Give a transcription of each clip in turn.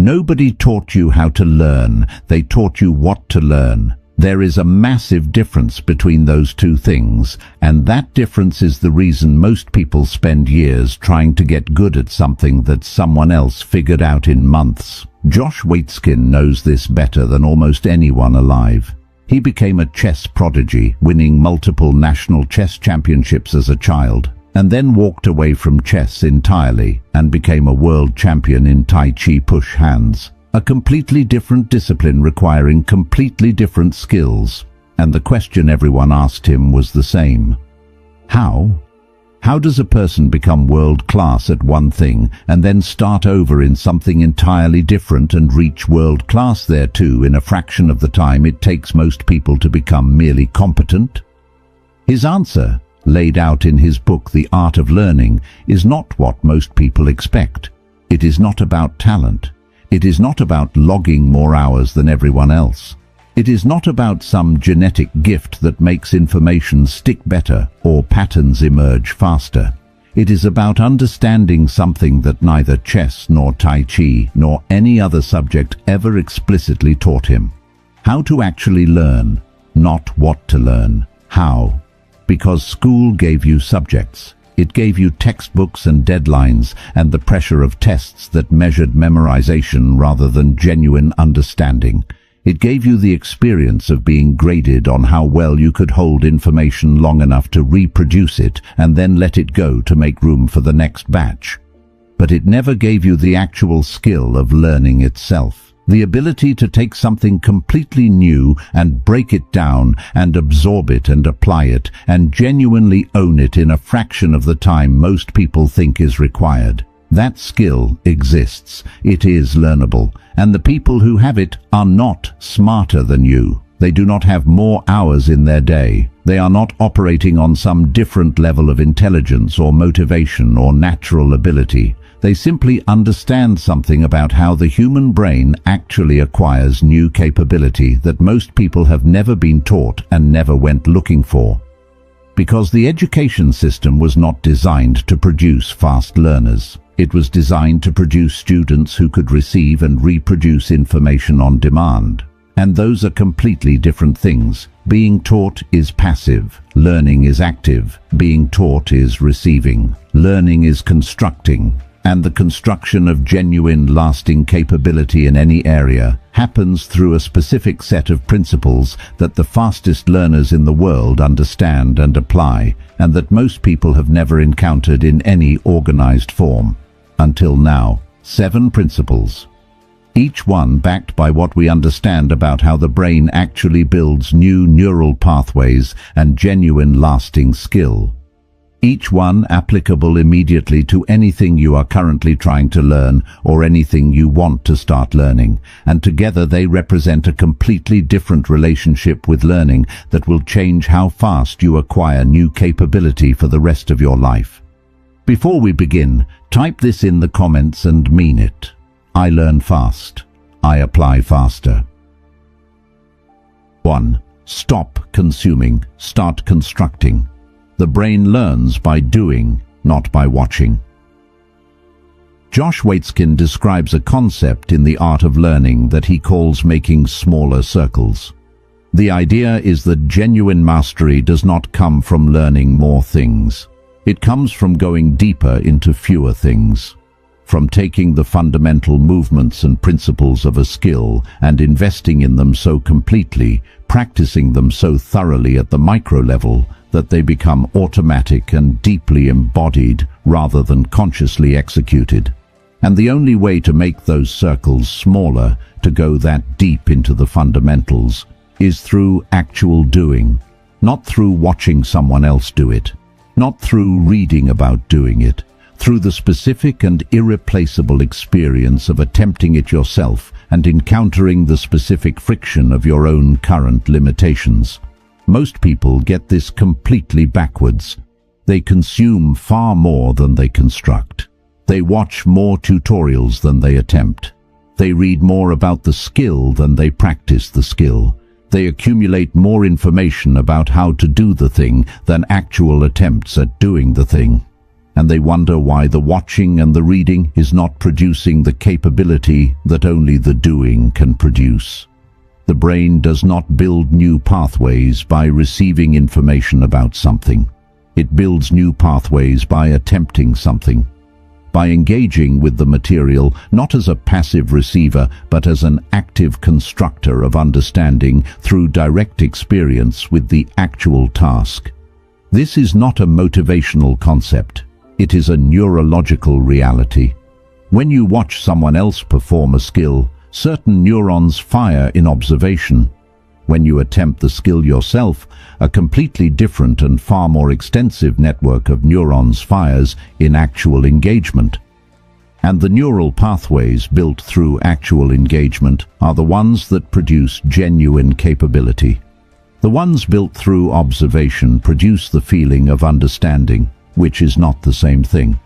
Nobody taught you how to learn, they taught you what to learn. There is a massive difference between those two things, and that difference is the reason most people spend years trying to get good at something that someone else figured out in months. Josh Waitzkin knows this better than almost anyone alive. He became a chess prodigy, winning multiple national chess championships as a child, and then walked away from chess entirely and became a world champion in Tai Chi push hands. A completely different discipline requiring completely different skills, and the question everyone asked him was the same. How? How does a person become world-class at one thing and then start over in something entirely different and reach world-class there too in a fraction of the time it takes most people to become merely competent? His answer, laid out in his book The Art of Learning, is not what most people expect. It is not about talent. It is not about logging more hours than everyone else. It is not about some genetic gift that makes information stick better or patterns emerge faster. It is about understanding something that neither chess nor Tai Chi nor any other subject ever explicitly taught him. How to actually learn, not what to learn. How? Because school gave you subjects. It gave you textbooks and deadlines and the pressure of tests that measured memorization rather than genuine understanding. It gave you the experience of being graded on how well you could hold information long enough to reproduce it and then let it go to make room for the next batch. But it never gave you the actual skill of learning itself. The ability to take something completely new and break it down and absorb it and apply it and genuinely own it in a fraction of the time most people think is required. That skill exists. It is learnable. And the people who have it are not smarter than you. They do not have more hours in their day. They are not operating on some different level of intelligence or motivation or natural ability. They simply understand something about how the human brain actually acquires new capability that most people have never been taught and never went looking for. Because the education system was not designed to produce fast learners. It was designed to produce students who could receive and reproduce information on demand. And those are completely different things. Being taught is passive. Learning is active. Being taught is receiving. Learning is constructing. And the construction of genuine, lasting capability in any area happens through a specific set of principles that the fastest learners in the world understand and apply, and that most people have never encountered in any organized form. Until now, 7 principles. Each one backed by what we understand about how the brain actually builds new neural pathways and genuine lasting skill. Each one applicable immediately to anything you are currently trying to learn or anything you want to start learning, and together they represent a completely different relationship with learning that will change how fast you acquire new capability for the rest of your life. Before we begin, type this in the comments and mean it. I learn fast. I apply faster. 1. Stop consuming. Start constructing. The brain learns by doing, not by watching. Josh Waitzkin describes a concept in The Art of Learning that he calls making smaller circles. The idea is that genuine mastery does not come from learning more things. It comes from going deeper into fewer things. From taking the fundamental movements and principles of a skill and investing in them so completely, practicing them so thoroughly at the micro level, that they become automatic and deeply embodied rather than consciously executed. And the only way to make those circles smaller, to go that deep into the fundamentals, is through actual doing, not through watching someone else do it, not through reading about doing it, through the specific and irreplaceable experience of attempting it yourself and encountering the specific friction of your own current limitations. Most people get this completely backwards. They consume far more than they construct. They watch more tutorials than they attempt. They read more about the skill than they practice the skill. They accumulate more information about how to do the thing than actual attempts at doing the thing. and they wonder why the watching and the reading is not producing the capability that only the doing can produce. The brain does not build new pathways by receiving information about something. It builds new pathways by attempting something, by engaging with the material not as a passive receiver but as an active constructor of understanding through direct experience with the actual task. This is not a motivational concept. It is a neurological reality. When you watch someone else perform a skill, certain neurons fire in observation. When you attempt the skill yourself, a completely different and far more extensive network of neurons fires in actual engagement. And the neural pathways built through actual engagement are the ones that produce genuine capability. The ones built through observation produce the feeling of understanding, which is not the same thing.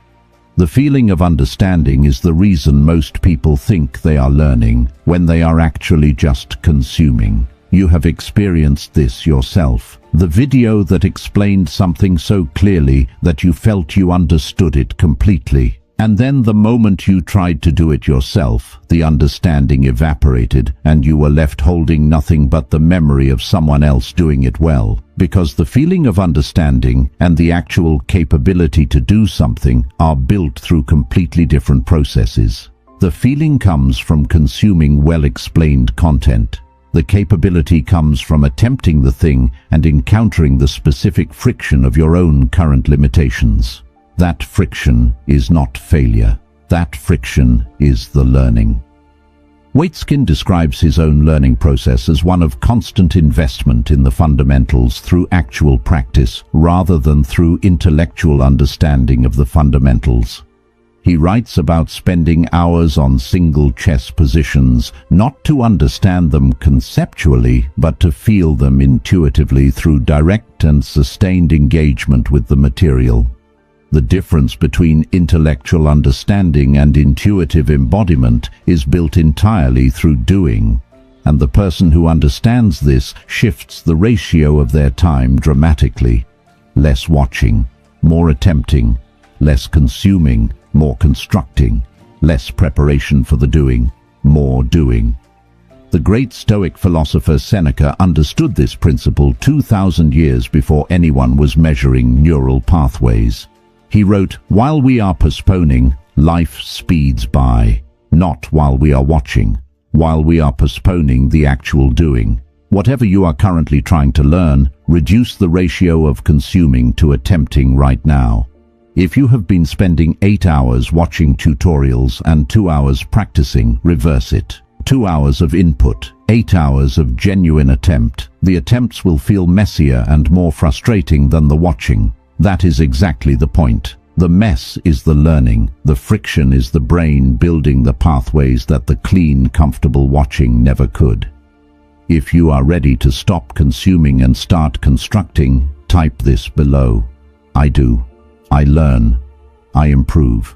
The feeling of understanding is the reason most people think they are learning when they are actually just consuming. You have experienced this yourself. The video that explained something so clearly that you felt you understood it completely. And then the moment you tried to do it yourself, the understanding evaporated and you were left holding nothing but the memory of someone else doing it well. Because the feeling of understanding and the actual capability to do something are built through completely different processes. The feeling comes from consuming well-explained content. The capability comes from attempting the thing and encountering the specific friction of your own current limitations. That friction is not failure. That friction is the learning. Waitskin describes his own learning process as one of constant investment in the fundamentals through actual practice rather than through intellectual understanding of the fundamentals. He writes about spending hours on single chess positions, not to understand them conceptually, but to feel them intuitively through direct and sustained engagement with the material. The difference between intellectual understanding and intuitive embodiment is built entirely through doing, and the person who understands this shifts the ratio of their time dramatically. Less watching, more attempting, less consuming, more constructing, less preparation for the doing, more doing. The great Stoic philosopher Seneca understood this principle 2,000 years before anyone was measuring neural pathways. He wrote, "While we are postponing, life speeds by. Not while we are watching, while we are postponing the actual doing. Whatever you are currently trying to learn, reduce the ratio of consuming to attempting right now. If you have been spending 8 hours watching tutorials and 2 hours practicing, reverse it. 2 hours of input, 8 hours of genuine attempt. The attempts will feel messier and more frustrating than the watching. That is exactly the point. The mess is the learning. The friction is the brain building the pathways that the clean, comfortable watching never could." If you are ready to stop consuming and start constructing, type this below. I do. I learn. I improve.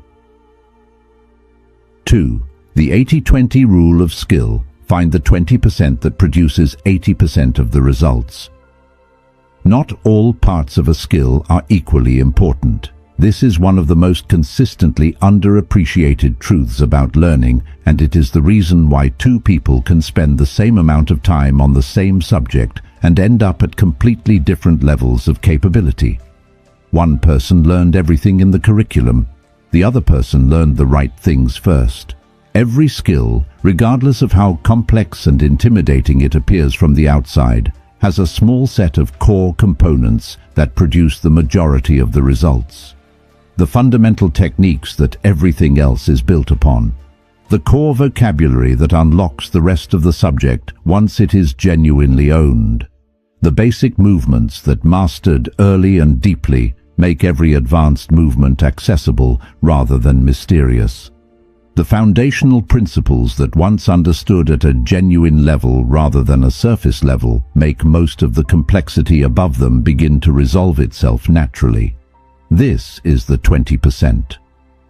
2. The 80-20 rule of skill. Find the 20% that produces 80% of the results. Not all parts of a skill are equally important. This is one of the most consistently underappreciated truths about learning, and it is the reason why two people can spend the same amount of time on the same subject and end up at completely different levels of capability. One person learned everything in the curriculum. The other person learned the right things first. Every skill, regardless of how complex and intimidating it appears from the outside, has a small set of core components that produce the majority of the results. The fundamental techniques that everything else is built upon. The core vocabulary that unlocks the rest of the subject once it is genuinely owned. The basic movements that, mastered early and deeply, make every advanced movement accessible rather than mysterious. The foundational principles that, once understood at a genuine level rather than a surface level, make most of the complexity above them begin to resolve itself naturally. This is the 20%.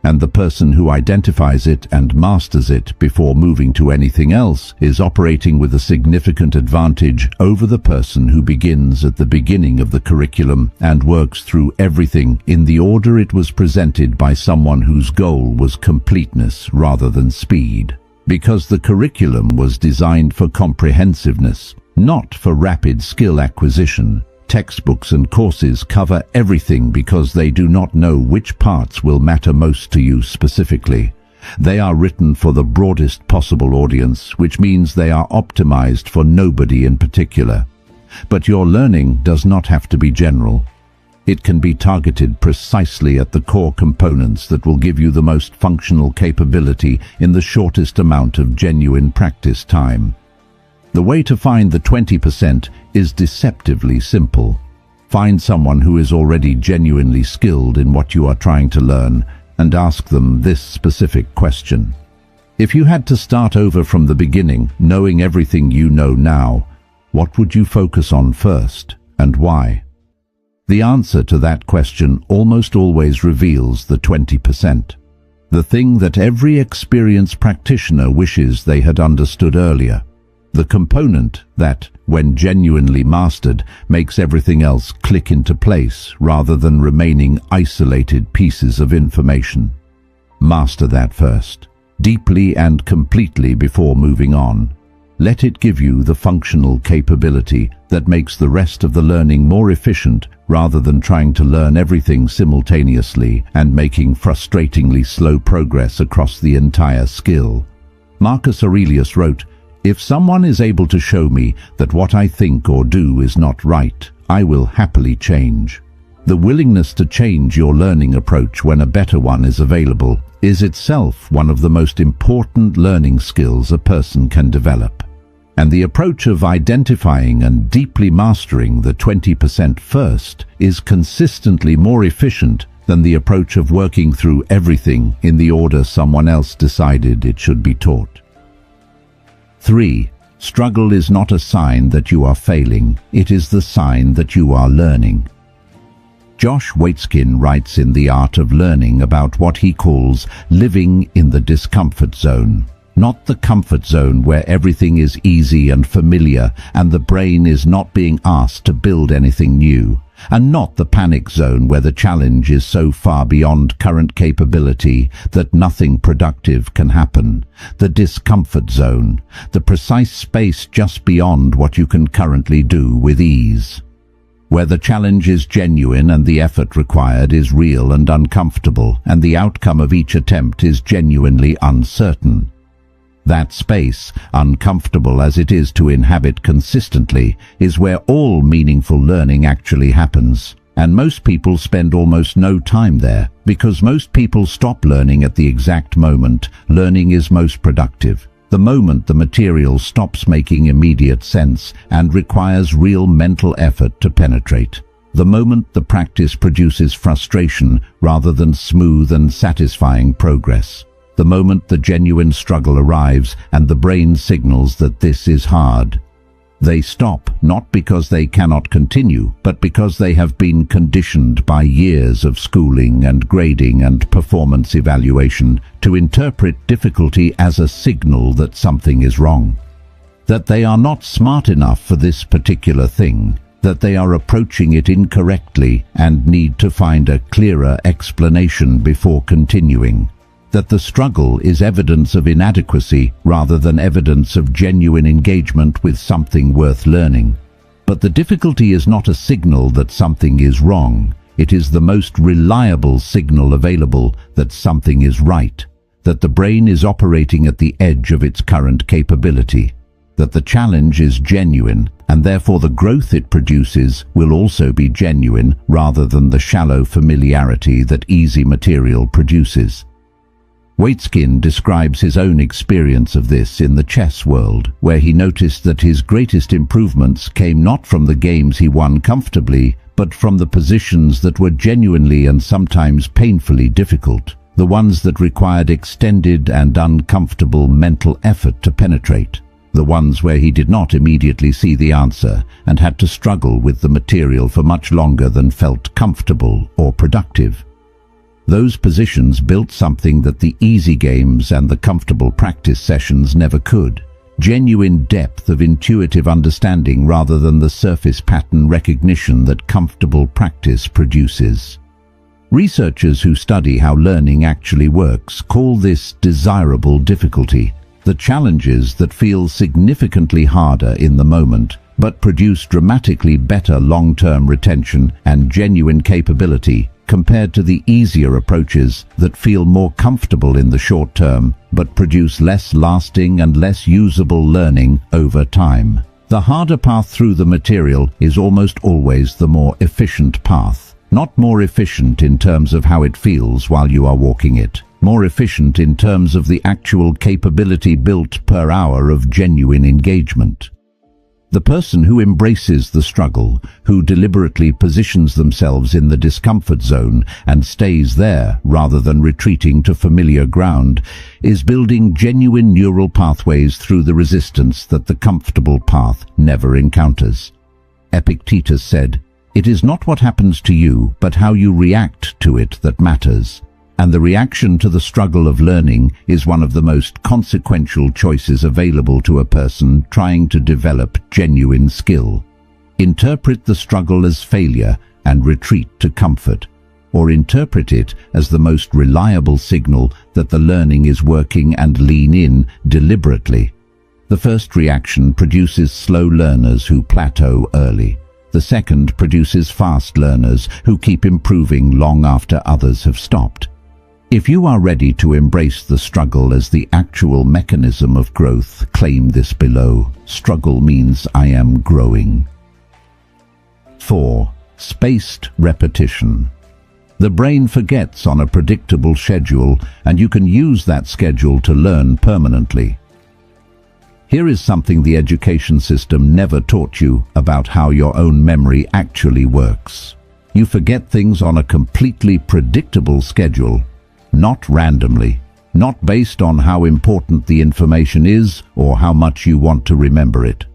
And the person who identifies it and masters it before moving to anything else is operating with a significant advantage over the person who begins at the beginning of the curriculum and works through everything in the order it was presented by someone whose goal was completeness rather than speed. Because the curriculum was designed for comprehensiveness, not for rapid skill acquisition. Textbooks and courses cover everything because they do not know which parts will matter most to you specifically. They are written for the broadest possible audience, which means they are optimized for nobody in particular. But your learning does not have to be general. It can be targeted precisely at the core components that will give you the most functional capability in the shortest amount of genuine practice time. The way to find the 20% is deceptively simple. Find someone who is already genuinely skilled in what you are trying to learn and ask them this specific question. If you had to start over from the beginning, knowing everything you know now, what would you focus on first and why? The answer to that question almost always reveals the 20%. The thing that every experienced practitioner wishes they had understood earlier. The component that, when genuinely mastered, makes everything else click into place rather than remaining isolated pieces of information. Master that first, deeply and completely before moving on. Let it give you the functional capability that makes the rest of the learning more efficient rather than trying to learn everything simultaneously and making frustratingly slow progress across the entire skill. Marcus Aurelius wrote, "If someone is able to show me that what I think or do is not right, I will happily change." The willingness to change your learning approach when a better one is available is itself one of the most important learning skills a person can develop. And the approach of identifying and deeply mastering the 20% first is consistently more efficient than the approach of working through everything in the order someone else decided it should be taught. 3. Struggle is not a sign that you are failing, it is the sign that you are learning. Josh Waitzkin writes in The Art of Learning about what he calls living in the discomfort zone. Not the comfort zone where everything is easy and familiar and the brain is not being asked to build anything new. And not the panic zone where the challenge is so far beyond current capability that nothing productive can happen. The discomfort zone, the precise space just beyond what you can currently do with ease. Where the challenge is genuine and the effort required is real and uncomfortable, and the outcome of each attempt is genuinely uncertain. That space, uncomfortable as it is to inhabit consistently, is where all meaningful learning actually happens. And most people spend almost no time there, because most people stop learning at the exact moment learning is most productive. The moment the material stops making immediate sense and requires real mental effort to penetrate. The moment the practice produces frustration rather than smooth and satisfying progress. The moment the genuine struggle arrives and the brain signals that this is hard. They stop, not because they cannot continue, but because they have been conditioned by years of schooling and grading and performance evaluation to interpret difficulty as a signal that something is wrong. That they are not smart enough for this particular thing, that they are approaching it incorrectly and need to find a clearer explanation before continuing. That the struggle is evidence of inadequacy rather than evidence of genuine engagement with something worth learning. But the difficulty is not a signal that something is wrong. It is the most reliable signal available that something is right, that the brain is operating at the edge of its current capability, that the challenge is genuine, and therefore the growth it produces will also be genuine rather than the shallow familiarity that easy material produces. Waitzkin describes his own experience of this in the chess world, where he noticed that his greatest improvements came not from the games he won comfortably, but from the positions that were genuinely and sometimes painfully difficult, the ones that required extended and uncomfortable mental effort to penetrate, the ones where he did not immediately see the answer and had to struggle with the material for much longer than felt comfortable or productive. Those positions built something that the easy games and the comfortable practice sessions never could. Genuine depth of intuitive understanding rather than the surface pattern recognition that comfortable practice produces. Researchers who study how learning actually works call this desirable difficulty, the challenges that feel significantly harder in the moment, but produce dramatically better long-term retention and genuine capability compared to the easier approaches that feel more comfortable in the short term, but produce less lasting and less usable learning over time. The harder path through the material is almost always the more efficient path. Not more efficient in terms of how it feels while you are walking it. More efficient in terms of the actual capability built per hour of genuine engagement. The person who embraces the struggle, who deliberately positions themselves in the discomfort zone and stays there rather than retreating to familiar ground, is building genuine neural pathways through the resistance that the comfortable path never encounters. Epictetus said, "It is not what happens to you, but how you react to it that matters." And the reaction to the struggle of learning is one of the most consequential choices available to a person trying to develop genuine skill. Interpret the struggle as failure and retreat to comfort, or interpret it as the most reliable signal that the learning is working and lean in deliberately. The first reaction produces slow learners who plateau early. The second produces fast learners who keep improving long after others have stopped. If you are ready to embrace the struggle as the actual mechanism of growth, claim this below. Struggle means I am growing. 4. Spaced repetition. The brain forgets on a predictable schedule, and you can use that schedule to learn permanently. Here is something the education system never taught you about how your own memory actually works. You forget things on a completely predictable schedule. Not randomly, not based on how important the information is or how much you want to remember it.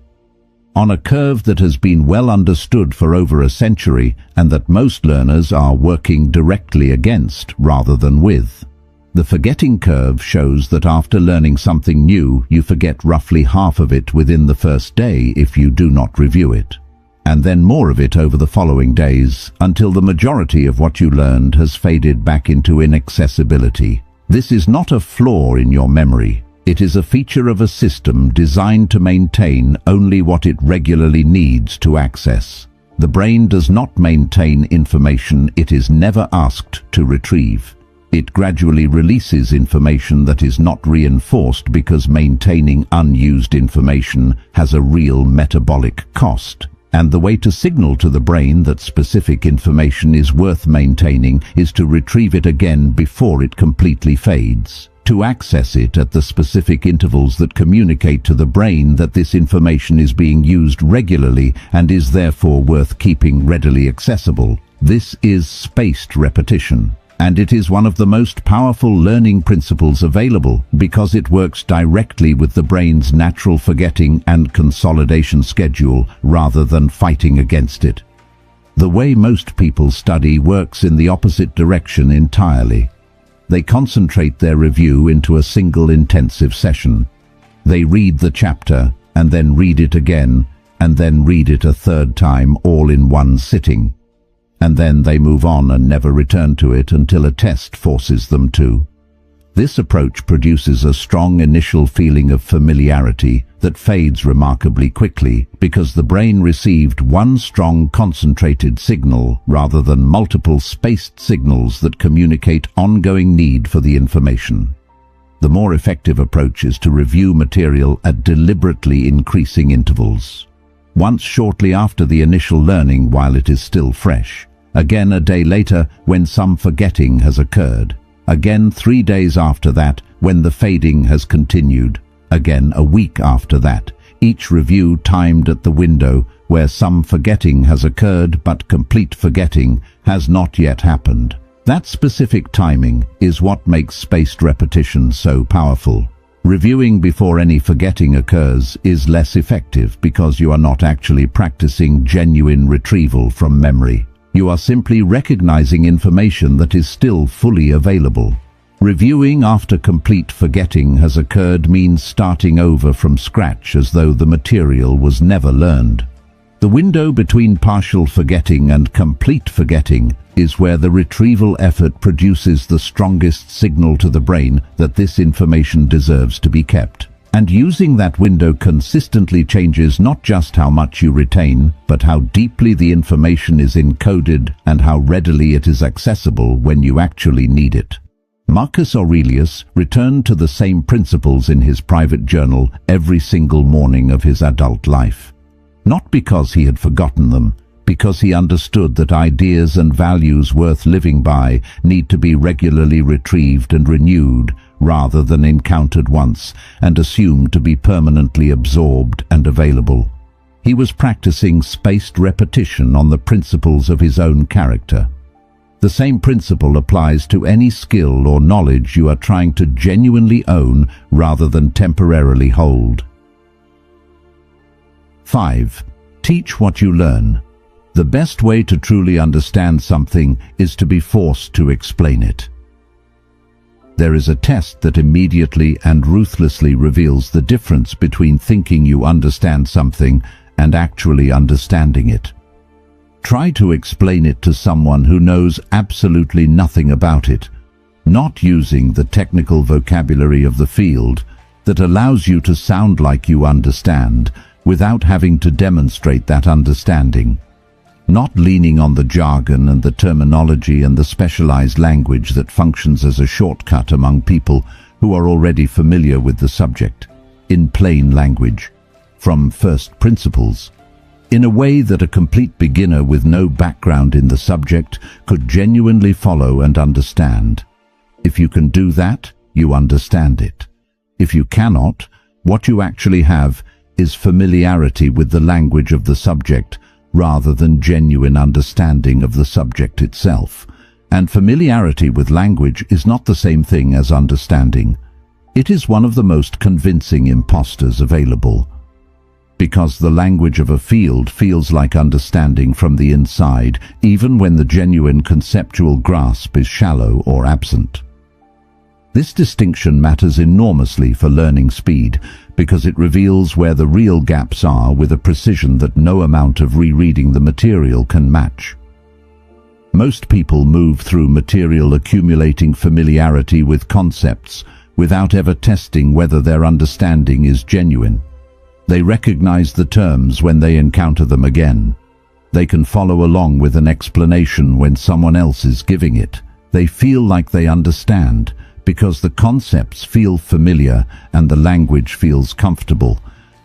On a curve that has been well understood for over a century and that most learners are working directly against rather than with. The forgetting curve shows that after learning something new, you forget roughly half of it within the first day if you do not review it, and then more of it over the following days, until the majority of what you learned has faded back into inaccessibility. This is not a flaw in your memory. It is a feature of a system designed to maintain only what it regularly needs to access. The brain does not maintain information it is never asked to retrieve. It gradually releases information that is not reinforced because maintaining unused information has a real metabolic cost. And the way to signal to the brain that specific information is worth maintaining is to retrieve it again before it completely fades. To access it at the specific intervals that communicate to the brain that this information is being used regularly and is therefore worth keeping readily accessible. This is spaced repetition. And it is one of the most powerful learning principles available because it works directly with the brain's natural forgetting and consolidation schedule rather than fighting against it. The way most people study works in the opposite direction entirely. They concentrate their review into a single intensive session. They read the chapter and then read it again and then read it a third time all in one sitting. And then they move on and never return to it until a test forces them to. This approach produces a strong initial feeling of familiarity that fades remarkably quickly because the brain received one strong concentrated signal rather than multiple spaced signals that communicate ongoing need for the information. The more effective approach is to review material at deliberately increasing intervals. Once shortly after the initial learning while it is still fresh, again a day later when some forgetting has occurred, again 3 days after that when the fading has continued, again a week after that, each review timed at the window where some forgetting has occurred but complete forgetting has not yet happened. That specific timing is what makes spaced repetition so powerful. Reviewing before any forgetting occurs is less effective because you are not actually practicing genuine retrieval from memory. You are simply recognizing information that is still fully available. Reviewing after complete forgetting has occurred means starting over from scratch as though the material was never learned. The window between partial forgetting and complete forgetting is where the retrieval effort produces the strongest signal to the brain that this information deserves to be kept. And using that window consistently changes not just how much you retain, but how deeply the information is encoded and how readily it is accessible when you actually need it. Marcus Aurelius returned to the same principles in his private journal every single morning of his adult life. Not because he had forgotten them, because he understood that ideas and values worth living by need to be regularly retrieved and renewed, rather than encountered once and assumed to be permanently absorbed and available. He was practicing spaced repetition on the principles of his own character. The same principle applies to any skill or knowledge you are trying to genuinely own rather than temporarily hold. 5. Teach what you learn. The best way to truly understand something is to be forced to explain it. There is a test that immediately and ruthlessly reveals the difference between thinking you understand something and actually understanding it. Try to explain it to someone who knows absolutely nothing about it, not using the technical vocabulary of the field that allows you to sound like you understand without having to demonstrate that understanding. Not leaning on the jargon and the terminology and the specialized language that functions as a shortcut among people who are already familiar with the subject, in plain language, from first principles, in a way that a complete beginner with no background in the subject could genuinely follow and understand. If you can do that, you understand it. If you cannot, what you actually have is familiarity with the language of the subject rather than genuine understanding of the subject itself. And familiarity with language is not the same thing as understanding. It is one of the most convincing imposters available. Because the language of a field feels like understanding from the inside, even when the genuine conceptual grasp is shallow or absent. This distinction matters enormously for learning speed, because it reveals where the real gaps are with a precision that no amount of rereading the material can match. Most people move through material accumulating familiarity with concepts without ever testing whether their understanding is genuine. They recognize the terms when they encounter them again. They can follow along with an explanation when someone else is giving it. They feel like they understand because the concepts feel familiar and the language feels comfortable.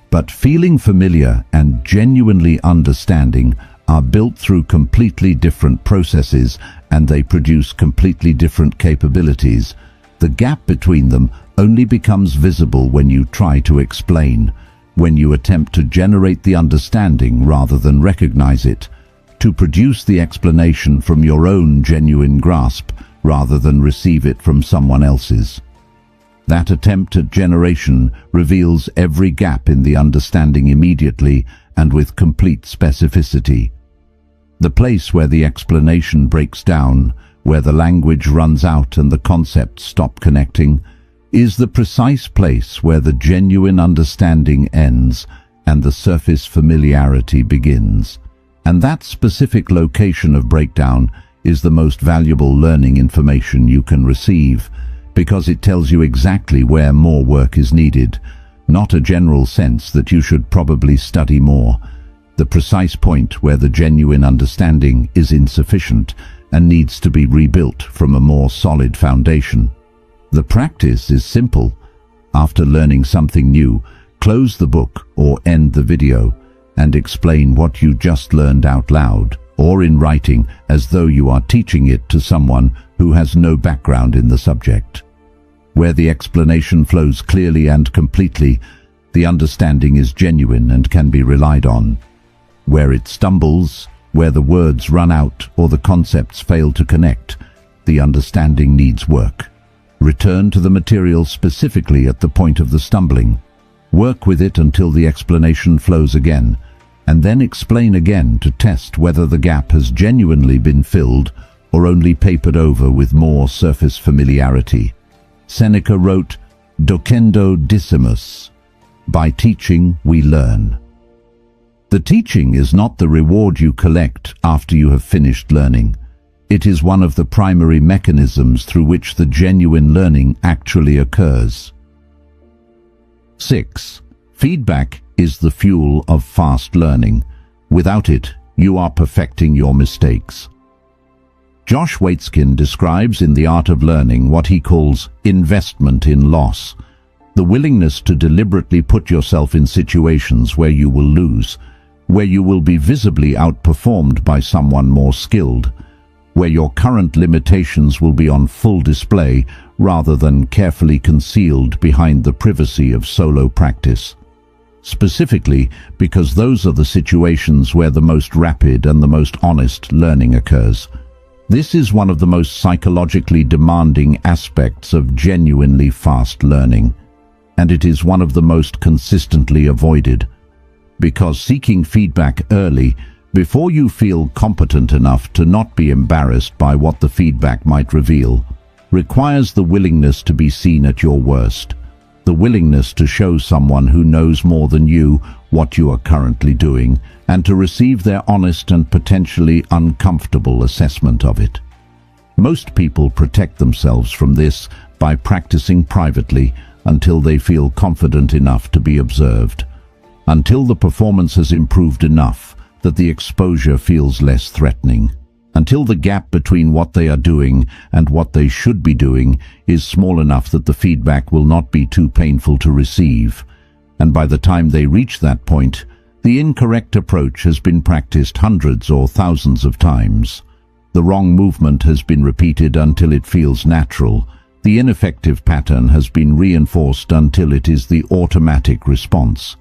But feeling familiar and genuinely understanding are built through completely different processes, and they produce completely different capabilities. The gap between them only becomes visible when you try to explain, when you attempt to generate the understanding rather than recognize it, to produce the explanation from your own genuine grasp rather than receive it from someone else's. That attempt at generation reveals every gap in the understanding immediately and with complete specificity. The place where the explanation breaks down, where the language runs out and the concepts stop connecting, is the precise place where the genuine understanding ends and the surface familiarity begins. And that specific location of breakdown is the most valuable learning information you can receive, because it tells you exactly where more work is needed, not a general sense that you should probably study more. The precise point where the genuine understanding is insufficient and needs to be rebuilt from a more solid foundation. The practice is simple. After learning something new, close the book or end the video and explain what you just learned out loud or in writing, as though you are teaching it to someone who has no background in the subject. Where the explanation flows clearly and completely, the understanding is genuine and can be relied on. Where it stumbles, where the words run out or the concepts fail to connect, the understanding needs work. Return to the material specifically at the point of the stumbling. Work with it until the explanation flows again, and then explain again to test whether the gap has genuinely been filled or only papered over with more surface familiarity. Seneca wrote, "Docendo discimus." By teaching, we learn. The teaching is not the reward you collect after you have finished learning. It is one of the primary mechanisms through which the genuine learning actually occurs. 6. Feedback is the fuel of fast learning. Without it, you are perfecting your mistakes. Josh Waitzkin describes in The Art of Learning what he calls investment in loss, the willingness to deliberately put yourself in situations where you will lose, where you will be visibly outperformed by someone more skilled, where your current limitations will be on full display rather than carefully concealed behind the privacy of solo practice. Specifically, because those are the situations where the most rapid and the most honest learning occurs. This is one of the most psychologically demanding aspects of genuinely fast learning, and it is one of the most consistently avoided. Because seeking feedback early, before you feel competent enough to not be embarrassed by what the feedback might reveal, requires the willingness to be seen at your worst, the willingness to show someone who knows more than you what you are currently doing, and to receive their honest and potentially uncomfortable assessment of it. Most people protect themselves from this by practicing privately until they feel confident enough to be observed, until the performance has improved enough that the exposure feels less threatening, until the gap between what they are doing and what they should be doing is small enough that the feedback will not be too painful to receive. And by the time they reach that point, the incorrect approach has been practiced hundreds or thousands of times. The wrong movement has been repeated until it feels natural. The ineffective pattern has been reinforced until it is the automatic response.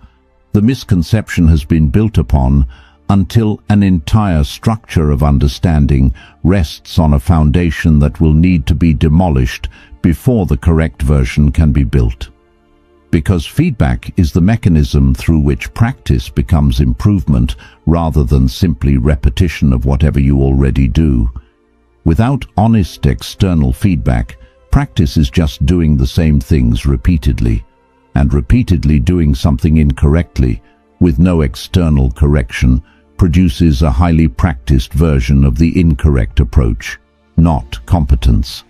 The misconception has been built upon until an entire structure of understanding rests on a foundation that will need to be demolished before the correct version can be built. Because feedback is the mechanism through which practice becomes improvement rather than simply repetition of whatever you already do. Without honest external feedback, practice is just doing the same things repeatedly, and repeatedly doing something incorrectly with no external correction produces a highly practiced version of the incorrect approach, not competence.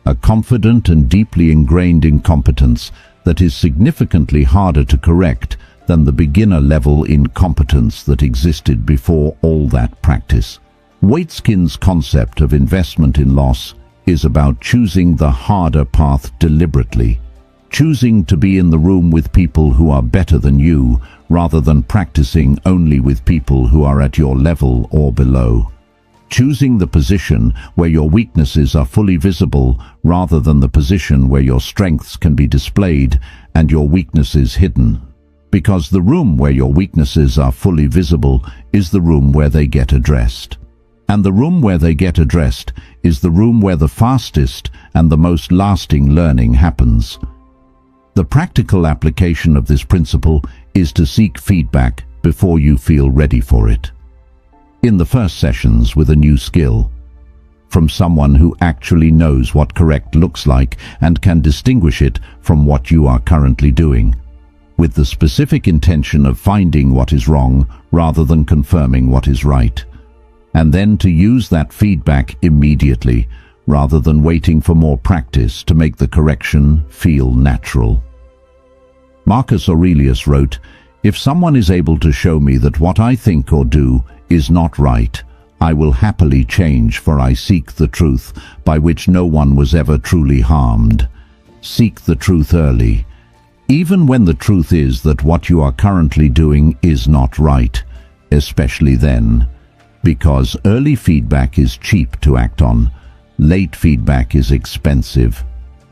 A confident and deeply ingrained incompetence that is significantly harder to correct than the beginner-level incompetence that existed before all that practice. Waitzkin's concept of investment in loss is about choosing the harder path deliberately, choosing to be in the room with people who are better than you rather than practicing only with people who are at your level or below. Choosing the position where your weaknesses are fully visible rather than the position where your strengths can be displayed and your weaknesses hidden. Because the room where your weaknesses are fully visible is the room where they get addressed. And the room where they get addressed is the room where the fastest and the most lasting learning happens. The practical application of this principle is to seek feedback before you feel ready for it. In the first sessions with a new skill, from someone who actually knows what correct looks like and can distinguish it from what you are currently doing, with the specific intention of finding what is wrong rather than confirming what is right, and then to use that feedback immediately rather than waiting for more practice to make the correction feel natural. Marcus Aurelius wrote, "If someone is able to show me that what I think or do is not right, I will happily change, for I seek the truth, by which no one was ever truly harmed." Seek the truth early, even when the truth is that what you are currently doing is not right, especially then, because early feedback is cheap to act on, late feedback is expensive,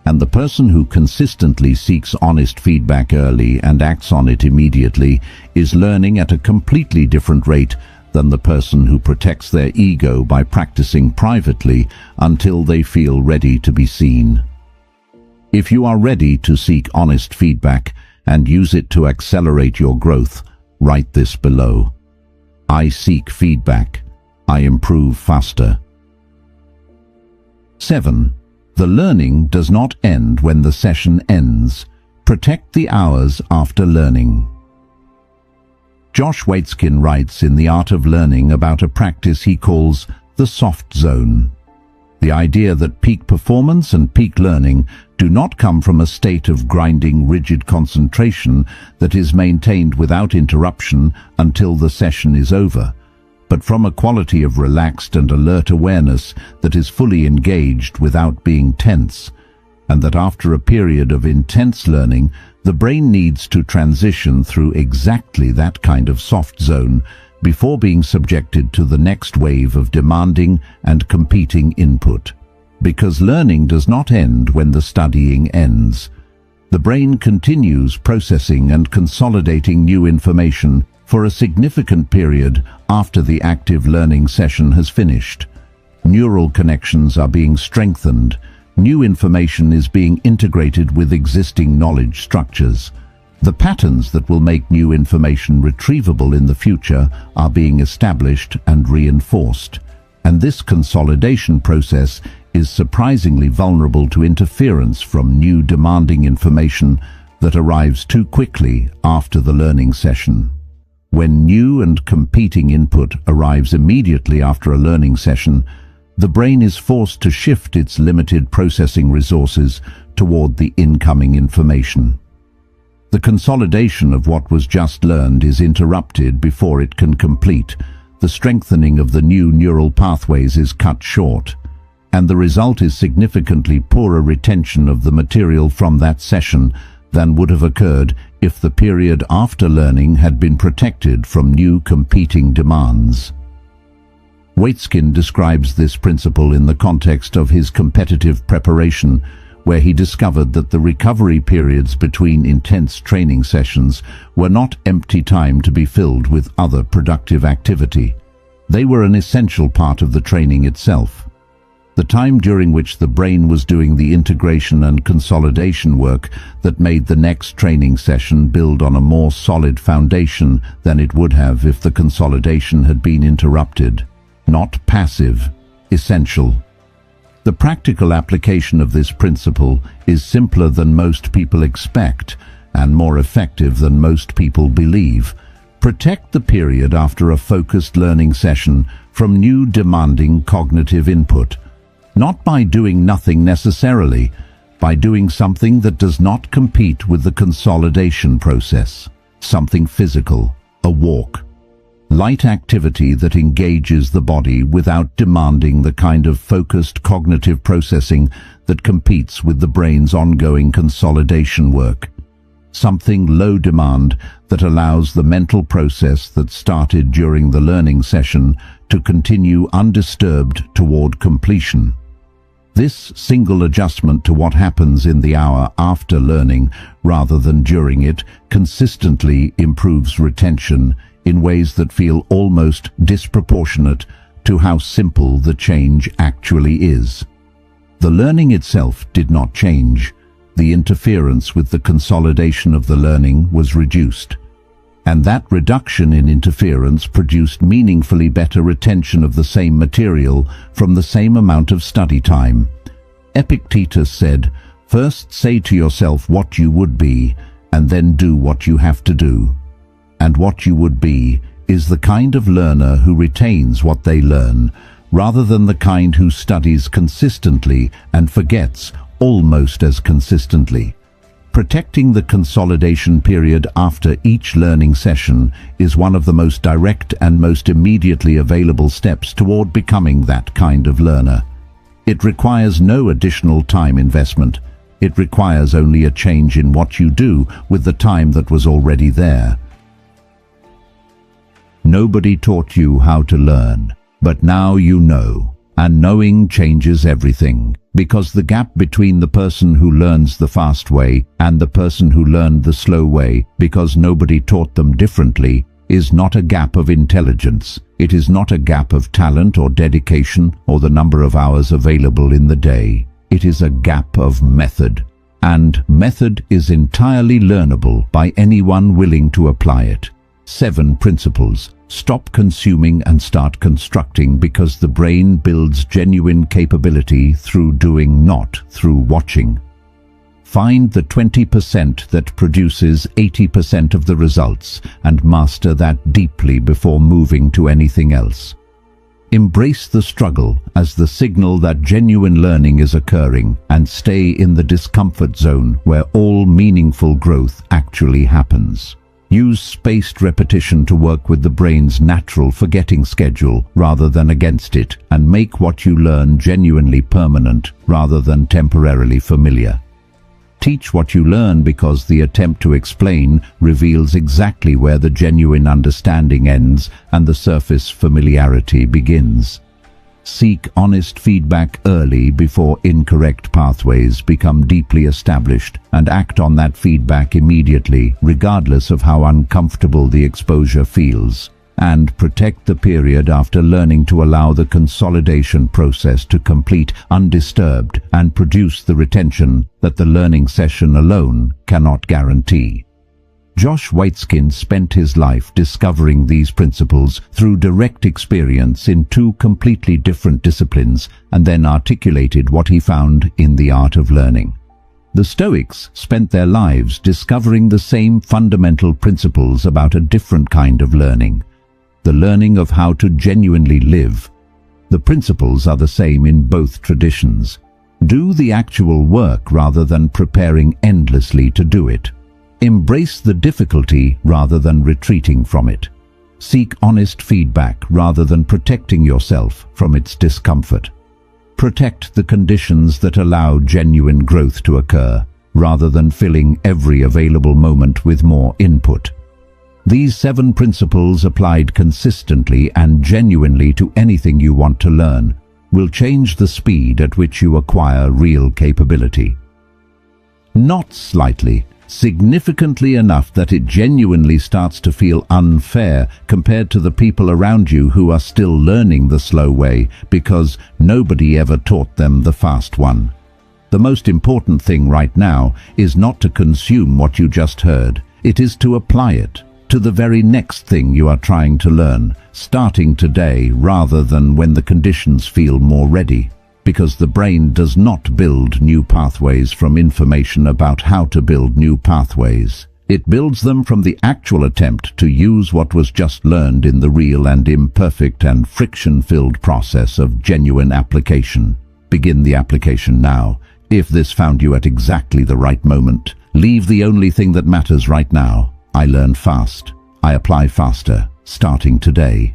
and the person who consistently seeks honest feedback early and acts on it immediately is learning at a completely different rate than the person who protects their ego by practicing privately until they feel ready to be seen. If you are ready to seek honest feedback and use it to accelerate your growth, write this below. I seek feedback. I improve faster. 7. The learning does not end when the session ends. Protect the hours after learning. Josh Waitzkin writes in The Art of Learning about a practice he calls the soft zone. The idea that peak performance and peak learning do not come from a state of grinding, rigid concentration that is maintained without interruption until the session is over, but from a quality of relaxed and alert awareness that is fully engaged without being tense, and that after a period of intense learning, the brain needs to transition through exactly that kind of soft zone before being subjected to the next wave of demanding and competing input. Because learning does not end when the studying ends. The brain continues processing and consolidating new information for a significant period after the active learning session has finished. Neural connections are being strengthened. New information is being integrated with existing knowledge structures. The patterns that will make new information retrievable in the future are being established and reinforced, and this consolidation process is surprisingly vulnerable to interference from new demanding information that arrives too quickly after the learning session. When new and competing input arrives immediately after a learning session, the brain is forced to shift its limited processing resources toward the incoming information. The consolidation of what was just learned is interrupted before it can complete. The strengthening of the new neural pathways is cut short, and the result is significantly poorer retention of the material from that session than would have occurred if the period after learning had been protected from new competing demands. Waitzkin describes this principle in the context of his competitive preparation, where he discovered that the recovery periods between intense training sessions were not empty time to be filled with other productive activity. They were an essential part of the training itself. The time during which the brain was doing the integration and consolidation work that made the next training session build on a more solid foundation than it would have if the consolidation had been interrupted. Not passive, essential. The practical application of this principle is simpler than most people expect and more effective than most people believe. Protect the period after a focused learning session from new demanding cognitive input, not by doing nothing necessarily, by doing something that does not compete with the consolidation process, something physical, a walk. Light activity that engages the body without demanding the kind of focused cognitive processing that competes with the brain's ongoing consolidation work. Something low demand that allows the mental process that started during the learning session to continue undisturbed toward completion. This single adjustment to what happens in the hour after learning rather than during it consistently improves retention in ways that feel almost disproportionate to how simple the change actually is. The learning itself did not change. The interference with the consolidation of the learning was reduced, and that reduction in interference produced meaningfully better retention of the same material from the same amount of study time. Epictetus said, "First say to yourself what you would be, and then do what you have to do." And what you would be is the kind of learner who retains what they learn, rather than the kind who studies consistently and forgets almost as consistently. Protecting the consolidation period after each learning session is one of the most direct and most immediately available steps toward becoming that kind of learner. It requires no additional time investment. It requires only a change in what you do with the time that was already there. Nobody taught you how to learn, but now you know, and knowing changes everything, because the gap between the person who learns the fast way and the person who learned the slow way, because nobody taught them differently, is not a gap of intelligence. It is not a gap of talent or dedication or the number of hours available in the day. It is a gap of method, and method is entirely learnable by anyone willing to apply it. 7 principles. Stop consuming and start constructing, because the brain builds genuine capability through doing, not through watching. Find the 20% that produces 80% of the results and master that deeply before moving to anything else. Embrace the struggle as the signal that genuine learning is occurring, and stay in the discomfort zone where all meaningful growth actually happens. Use spaced repetition to work with the brain's natural forgetting schedule rather than against it, and make what you learn genuinely permanent rather than temporarily familiar. Teach what you learn, because the attempt to explain reveals exactly where the genuine understanding ends and the surface familiarity begins. Seek honest feedback early before incorrect pathways become deeply established, and act on that feedback immediately, regardless of how uncomfortable the exposure feels. And protect the period after learning to allow the consolidation process to complete undisturbed and produce the retention that the learning session alone cannot guarantee. Josh Waitzkin spent his life discovering these principles through direct experience in 2 completely different disciplines, and then articulated what he found in the art of learning. The Stoics spent their lives discovering the same fundamental principles about a different kind of learning, the learning of how to genuinely live. The principles are the same in both traditions. Do the actual work rather than preparing endlessly to do it. Embrace the difficulty rather than retreating from it. Seek honest feedback rather than protecting yourself from its discomfort. Protect the conditions that allow genuine growth to occur, rather than filling every available moment with more input. These 7 principles, applied consistently and genuinely to anything you want to learn, will change the speed at which you acquire real capability. Not slightly, significantly enough that it genuinely starts to feel unfair compared to the people around you who are still learning the slow way, because nobody ever taught them the fast one. The most important thing right now is not to consume what you just heard. It is to apply it to the very next thing you are trying to learn, starting today rather than when the conditions feel more ready. Because the brain does not build new pathways from information about how to build new pathways. It builds them from the actual attempt to use what was just learned in the real and imperfect and friction-filled process of genuine application. Begin the application now. If this found you at exactly the right moment, leave the only thing that matters right now. I learn fast. I apply faster, starting today.